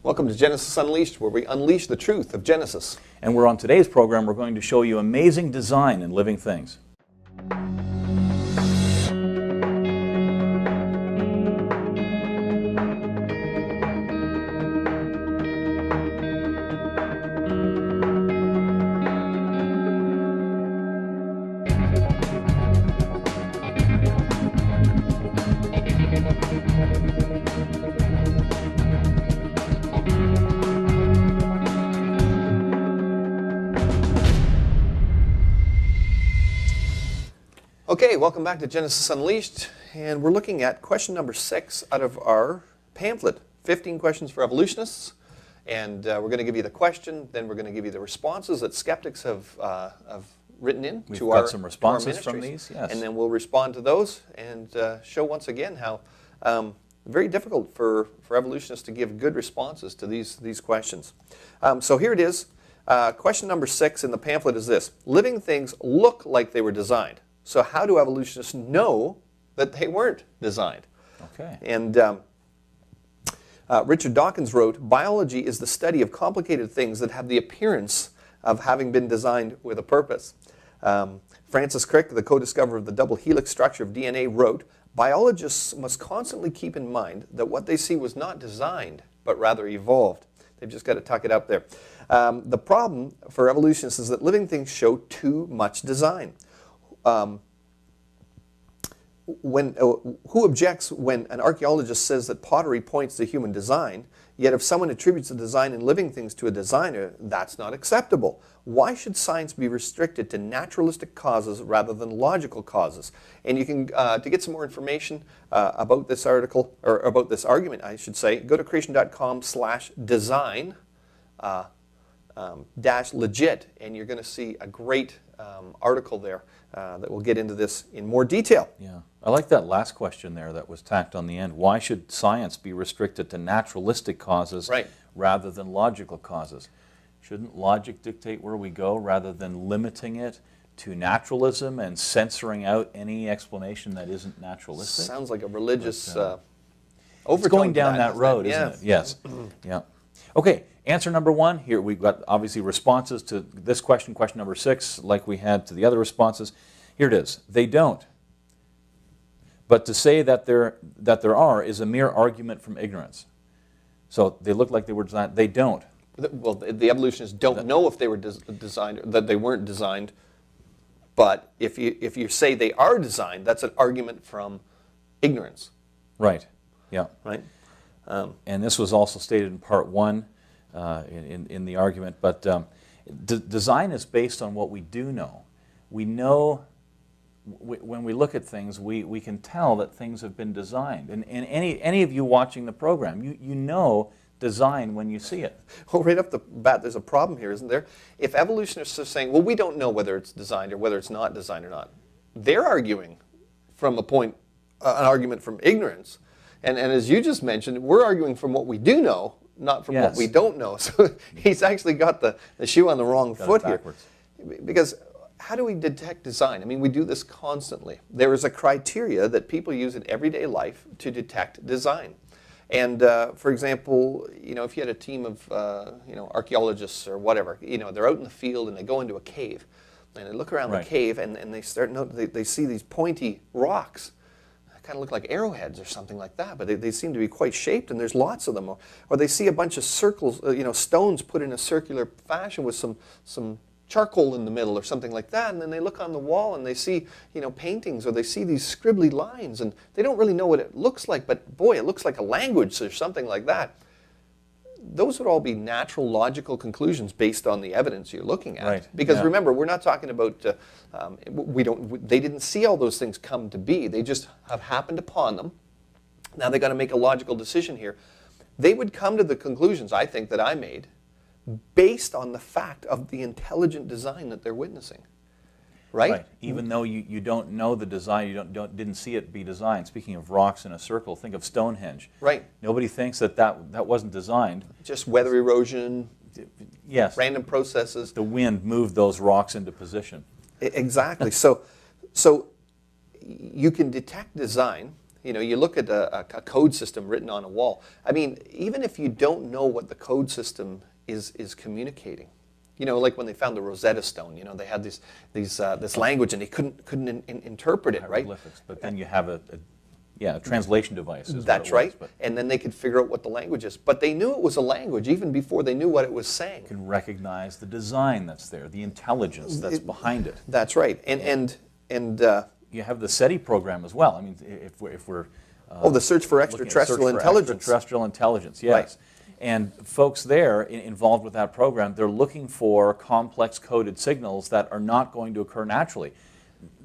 Welcome to Genesis Unleashed, where we unleash the truth of Genesis. And on today's program, we're going to show you amazing design in living things. Okay, welcome back to Genesis Unleashed, and we're looking at question number 6 out of our pamphlet, 15 Questions for Evolutionists, and we're going to give you the question, then we're going to give you the responses that skeptics have written in to our We've got some responses from these, yes. And then we'll respond to those and show once again how very difficult for evolutionists to give good responses to these questions. So here it is. Question number 6 in the pamphlet is this: living things look like they were designed. So how do evolutionists know that they weren't designed? Okay. And Richard Dawkins wrote, "Biology is the study of complicated things that have the appearance of having been designed with a purpose." Francis Crick, the co-discoverer of the double helix structure of DNA, wrote, "Biologists must constantly keep in mind that what they see was not designed, but rather evolved." They've just got to tuck it up there. The problem for evolutionists is that living things show too much design. Who objects when an archaeologist says that pottery points to human design, yet if someone attributes the design in living things to a designer, that's not acceptable? Why should science be restricted to naturalistic causes rather than logical causes? And you can, to get some more information about this article, or about this argument, I should say, go to creation.com/design -legit, and you're going to see a great article there that will get into this in more detail. Yeah, I like that last question there that was tacked on the end. Why should science be restricted to naturalistic causes rather than logical causes? Shouldn't logic dictate where we go rather than limiting it to naturalism and censoring out any explanation that isn't naturalistic? Sounds like a religious overtone. It's going down that road, isn't it? Yes. Yeah. Okay, answer number 1. Here we've got obviously responses to this question, question number 6, like we had to the other responses. Here it is. They don't. But to say that there are is a mere argument from ignorance. So they look like they were designed. They don't. Well, the evolutionists don't know if they were designed, that they weren't designed. But if you say they are designed, that's an argument from ignorance. Right. Yeah. Right. And this was also stated in part 1 in the argument. But design is based on what we do know. We know when we look at things, we can tell that things have been designed. And any of you watching the program, you know design when you see it. Well, right off the bat, there's a problem here, isn't there? If evolutionists are saying, well, we don't know whether it's designed or whether it's not designed or not, they're arguing from an argument from ignorance. And as you just mentioned, we're arguing from what we do know, not from what we don't know. So he's actually got the shoe on the wrong foot here. Because how do we detect design? I mean, we do this constantly. There is a criteria that people use in everyday life to detect design. And for example, if you had a team of archaeologists or whatever, they're out in the field and they go into a cave, and they look around the cave and they they see these pointy rocks. Kind of look like arrowheads or something like that, but they seem to be quite shaped, and there's lots of them. Or they see a bunch of circles, stones put in a circular fashion with some charcoal in the middle or something like that, and then they look on the wall and they see paintings, or they see these scribbly lines, and they don't really know what it looks like, but boy, it looks like a language or something like that. Those would all be natural, logical conclusions based on the evidence you're looking at. Because remember, we're not talking about they didn't see all those things come to be. They just have happened upon them. Now they got to make a logical decision here. They would come to the conclusions, I think, that I made based on the fact of the intelligent design that they're witnessing. Right? Even though you don't know the design, you didn't see it be designed. Speaking of rocks in a circle, think of Stonehenge. Right. Nobody thinks that wasn't designed. Just weather erosion. Yes. Random processes. The wind moved those rocks into position. Exactly. So you can detect design You know, you look at a code system written on a wall. I mean, even if you don't know what the code system is communicating, you know, like when they found the Rosetta Stone, you know, they had this language and they couldn't interpret it, right? Hieroglyphics, but then you have a translation device. That's right. And then they could figure out what the language is. But they knew it was a language even before they knew what it was saying. You can recognize the design that's there, the intelligence that's behind it. That's right. And you have the SETI program as well. I mean, if we're the search for extraterrestrial intelligence. Extraterrestrial intelligence, yes. Right. And folks there involved with that program, they're looking for complex coded signals that are not going to occur naturally.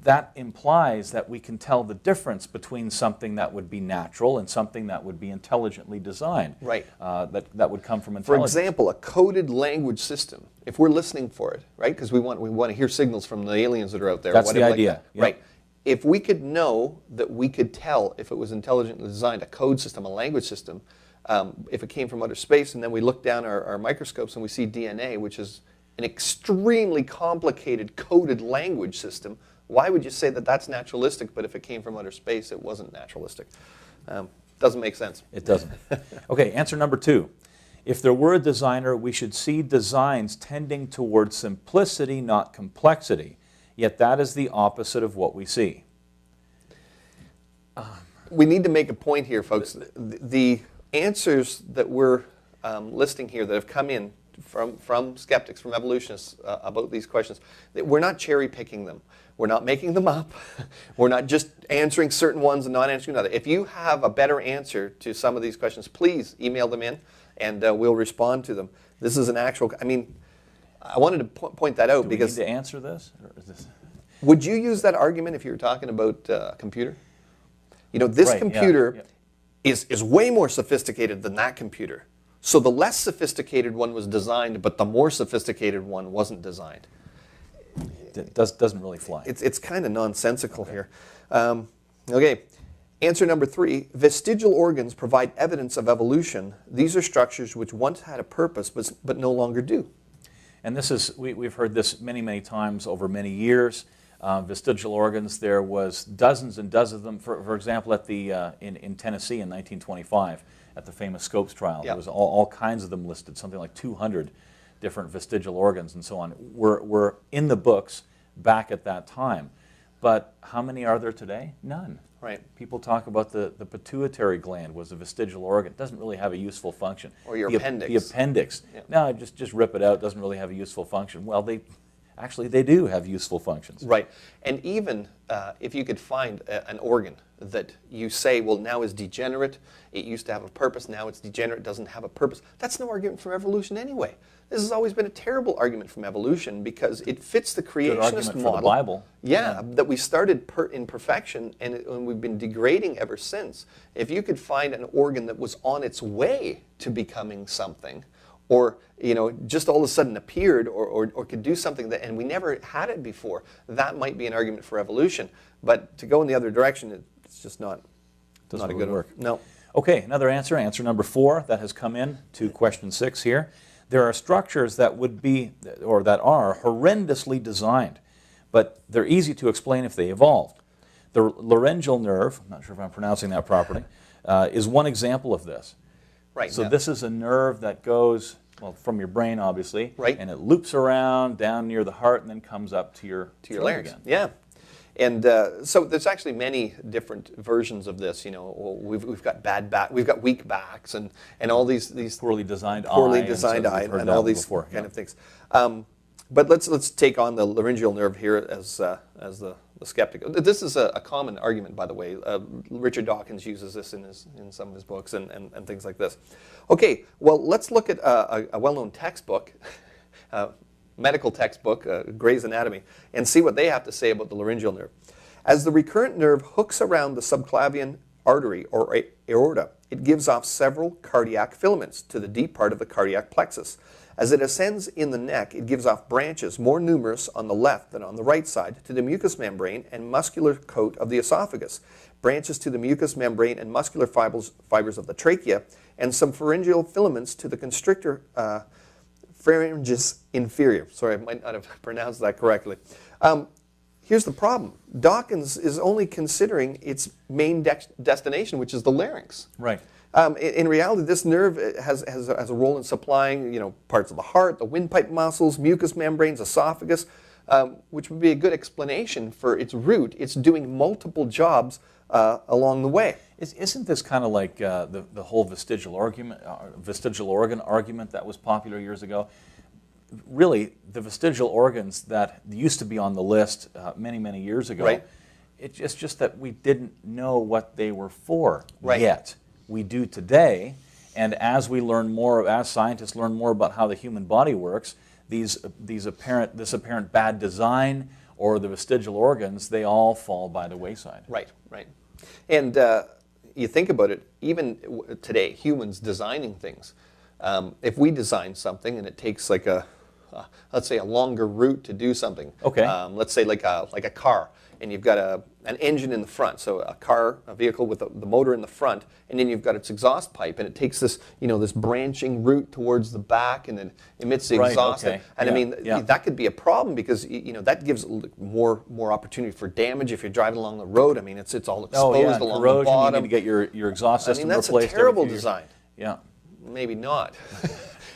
That implies that we can tell the difference between something that would be natural and something that would be intelligently designed. Right. That would come from For intelligence. example, a coded language system, if we're listening for it, right? Because we want to hear signals from the aliens that are out there. That's the idea. Like that, right. If we could know that we could tell if it was intelligently designed, a code system, a language system, if it came from outer space, and then we look down our microscopes and we see DNA, which is an extremely complicated coded language system, why would you say that that's naturalistic, but if it came from outer space, it wasn't naturalistic? Doesn't make sense. It doesn't. Okay, answer number 2. If there were a designer, we should see designs tending towards simplicity, not complexity. Yet that is the opposite of what we see. We need to make a point here, folks. The answers that we're listing here that have come in from skeptics, from evolutionists about these questions, we're not cherry picking them. We're not making them up. We're not just answering certain ones and not answering others. If you have a better answer to some of these questions, please email them in and we'll respond to them. This is an actual, I mean, I wanted to point that out because... Do we need to answer this? Or is this... Would you use that argument if you were talking about a computer? You know, this computer is way more sophisticated than that computer. So the less sophisticated one was designed, but the more sophisticated one wasn't designed. It doesn't really fly. It's kind of nonsensical here. Okay, answer number 3. Vestigial organs provide evidence of evolution. These are structures which once had a purpose, but no longer do. And this is, we've heard this many, many times over many years. Vestigial organs, there was dozens and dozens of them. For example, at the in Tennessee in 1925, at the famous Scopes trial, there was all kinds of them listed, something like 200 different vestigial organs and so on, were in the books back at that time. But how many are there today? None. Right. People talk about the pituitary gland was a vestigial organ. It doesn't really have a useful function. Or your appendix. The appendix. Yeah. No, just rip it out. It doesn't really have a useful function. Well, actually they do have useful functions. Right. And even if you could find an organ that you say, well, now is degenerate, it used to have a purpose, now it's degenerate, doesn't have a purpose, that's no argument from evolution anyway. This has always been a terrible argument from evolution because it fits the creationist model. For the Bible. Yeah, that we started in perfection and we've been degrading ever since. If you could find an organ that was on its way to becoming something, or just all of a sudden appeared or could do something that, and we never had it before, that might be an argument for evolution. But to go in the other direction, it's just not a good work. No. Okay, another answer number 4 that has come in to question 6 here. There are structures that would be, or that are, horrendously designed, but they're easy to explain if they evolved. The laryngeal nerve, I'm not sure if I'm pronouncing that properly, is one example of this. Right. So this is a nerve that goes, well, from your brain, obviously, right, and it loops around down near the heart and then comes up to your larynx again. Yeah. And so there's actually many different versions of this. We've got bad back, we've got weak backs, and all these poorly designed eye, and all these kind of things. But let's take on the laryngeal nerve here as the skeptic. This is a common argument, by the way. Richard Dawkins uses this in some of his books and things like this. Okay, well, let's look at a well-known textbook. Medical textbook, Gray's Anatomy, and see what they have to say about the laryngeal nerve. As the recurrent nerve hooks around the subclavian artery or aorta, it gives off several cardiac filaments to the deep part of the cardiac plexus. As it ascends in the neck, it gives off branches more numerous on the left than on the right side to the mucous membrane and muscular coat of the esophagus, branches to the mucous membrane and muscular fibers of the trachea, and some pharyngeal filaments to the constrictor pharyngeus inferior. Sorry, I might not have pronounced that correctly. here's the problem. Dawkins is only considering its main destination, which is the larynx. Right. In reality, this nerve has a role in supplying, parts of the heart, the windpipe muscles, mucous membranes, esophagus, which would be a good explanation for its route. It's doing multiple jobs along the way. Isn't this kind of like the whole vestigial organ argument that was popular years ago? Really, the vestigial organs that used to be on the list many, many years ago, right. It's just that we didn't know what they were for right. yet. We do today, and as we learn more, as scientists learn more about how the human body works, this apparent bad design or the vestigial organs, they all fall by the wayside. Right, right. And you think about it, even today, humans designing things. If we design something and it takes like let's say a longer route to do something. Okay. Let's say like a car, and you've got an engine in the front, so a vehicle with the motor in the front, and then you've got its exhaust pipe, and it takes this this branching route towards the back, and then emits the exhaust. Okay. And I mean that could be a problem because that gives more opportunity for damage if you're driving along the road. I mean it's all exposed along corrosion, the bottom. You need to get your exhaust system that's replaced. a terrible design. Yeah. Maybe not.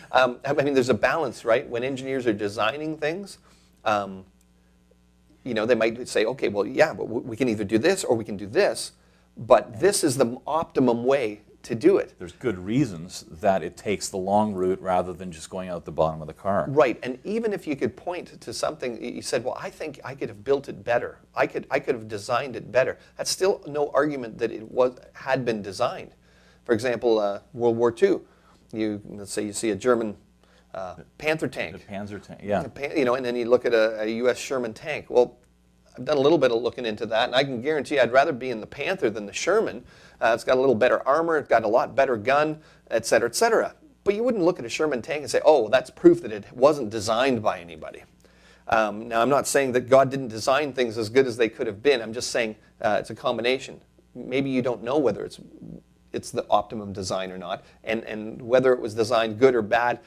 I mean, there's a balance, right? When engineers are designing things, they might say, okay, well, yeah, but we can either do this or we can do this, but this is the optimum way to do it. There's good reasons that it takes the long route rather than just going out the bottom of the car. Right, and even if you could point to something, you said, well, I think I could have built it better. I could have designed it better. That's still no argument that it had been designed. For example, World War II. Let's say you see a German Panther tank. The Panzer tank, yeah. And then you look at a U.S. Sherman tank. Well, I've done a little bit of looking into that, and I can guarantee I'd rather be in the Panther than the Sherman. It's got a little better armor, it's got a lot better gun, et cetera, et cetera. But you wouldn't look at a Sherman tank and say, oh, that's proof that it wasn't designed by anybody. Now, I'm not saying that God didn't design things as good as they could have been. I'm just saying it's a combination. Maybe you don't know whether it's the optimum design or not, and whether it was designed good or bad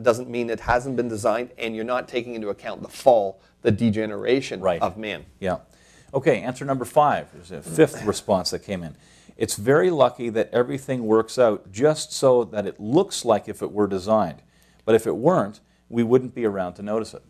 doesn't mean it hasn't been designed, and you're not taking into account the fall, the degeneration of man. Yeah. Okay, answer number 5. There's a 5th response that came in. It's very lucky that everything works out just so that it looks like if it were designed. But if it weren't, we wouldn't be around to notice it.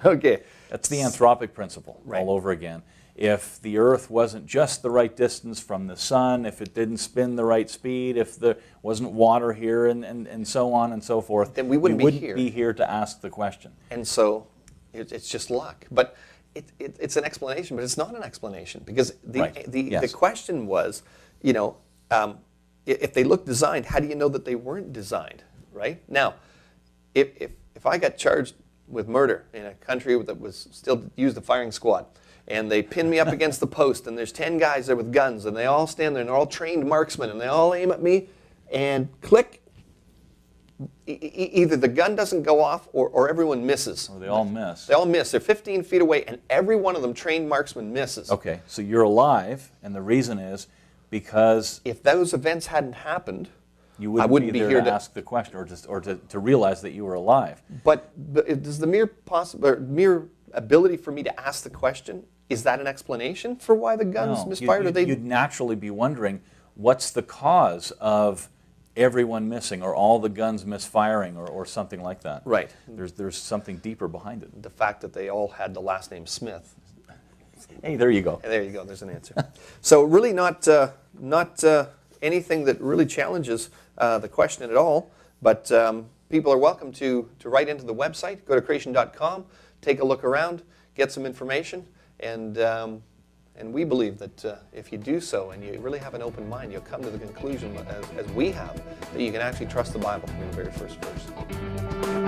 Okay. That's the anthropic principle all over again. If the Earth wasn't just the right distance from the sun, if it didn't spin the right speed, if there wasn't water here, and so on and so forth, then we wouldn't be here to ask the question. And so it's just luck. But it's an explanation, but it's not an explanation, because the question was, if they look designed, how do you know that they weren't designed, right? Now, if I got charged with murder in a country that was still used a firing squad, and they pin me up against the post, and there's 10 guys there with guns, and they all stand there, and they're all trained marksmen, and they all aim at me, and click, either the gun doesn't go off or everyone misses. Or they all miss. They all miss. They're 15 feet away, and every one of them, trained marksman, misses. Okay, so you're alive, and the reason is because if those events hadn't happened, you wouldn't be here to ask the question or to realize that you were alive. But does the mere ability for me to ask the question, is that an explanation for why the guns misfired? You'd naturally be wondering, what's the cause of everyone missing or all the guns misfiring or something like that? Right. There's something deeper behind it. The fact that they all had the last name Smith. Hey, there you go. There you go. There's an answer. So really not anything that really challenges the question at all, but people are welcome to write into the website. Go to creation.com, take a look around, get some information, and we believe that if you do so and you really have an open mind, you'll come to the conclusion, as we have, that you can actually trust the Bible from the very first verse.